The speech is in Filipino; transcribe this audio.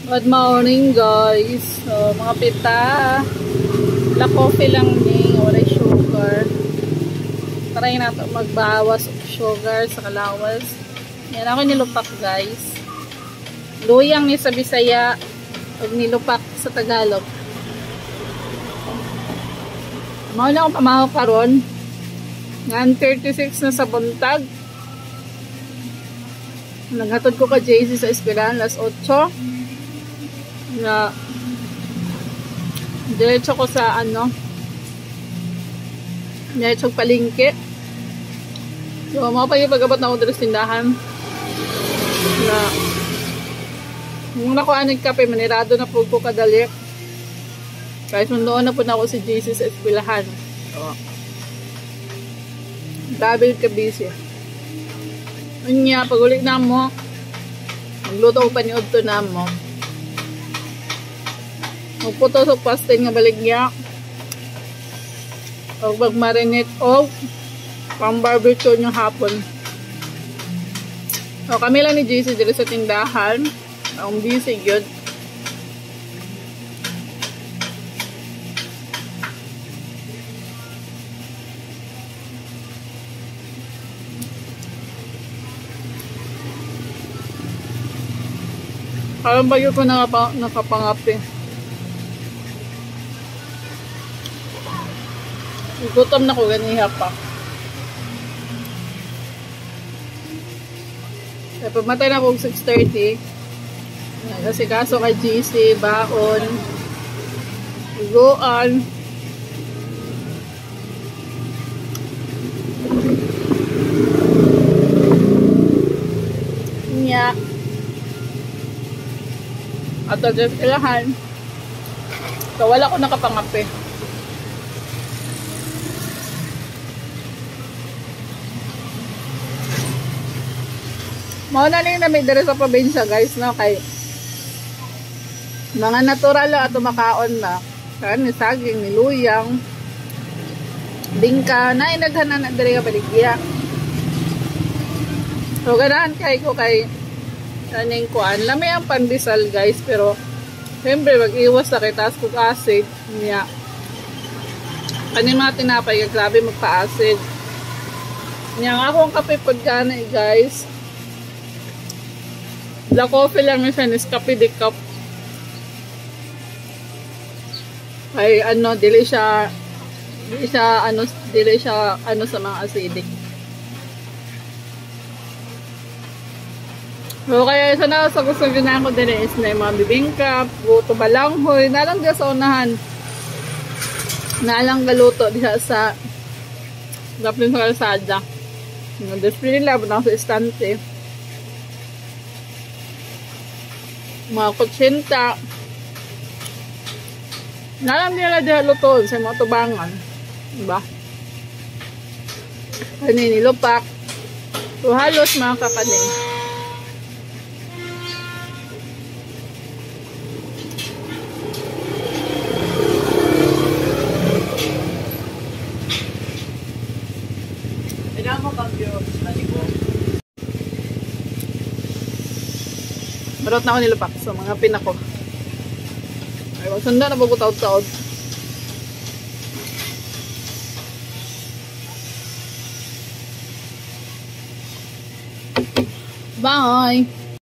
Good morning guys. So mga pita, la coffee lang ni, wala sugar. Try nato magbawas og sugar sa kalawas. Yan ako nilupak guys. Luyang ni sa Bisaya ug nilupak sa Tagalog. Mao na akong pamahaw karon. Ngan 36 na sa buntag. Naghatod ko ka JC sa eskwelahan alas 8. Na diretso ko sa diretso palengke. So mga pag-abot na ako dito sa tindahan na nung nakuha ng kape manirado na po ko kadali kahit doon na po na ako si JC sa eskwelahan. So grabe ka busy. Unya pag ulit na mo magluto ko pa ni Udto na mo magputo sa pastel nga baligya o magmarinate o pang barbecue nyo hapon. O kami lang ni JC dito sa tindahan ang busy yun. Parang bayo ko nakapangapi. Gutom na ko ganiha pa. Kaya pamatay na ko 6:30. Kasi kaso kay GC, baon, iguan. Nya. At ang ilahan. So wala ko nakapangapi. Mao na ning nami diri sa probinsya guys no kay mga natural lang ato makaon na kan ni saging ni luyang bingka na inaghanan na diri ka baligya. So ganahan kay ko kay kaning kuan lami ang pandesal guys pero siyempre mag-iwas sa kay taas kog acid niya. Kani mga tinapay grabe magpa-acid. Nya ako ang kape pod kana guys. La coffee lang siya, Nescafe de cup. Ay dili siya sa mga acidic. So kaya sana sa gusto na ako din is na yung mga bibingka, buto balanghoy, nalang diya sa unahan. Nalang galuto diya sa daplin sa kalsada. Display nila na sa estante. Mga kutsinta nalang nila dihal lutoon sa mga tubangan, diba? Kanin nilupak so halos mga kakanin. Pinamo kambyo naligo marot na ako nilupak so mga pinako ay magsunda na pagkutaod-taod. Bye!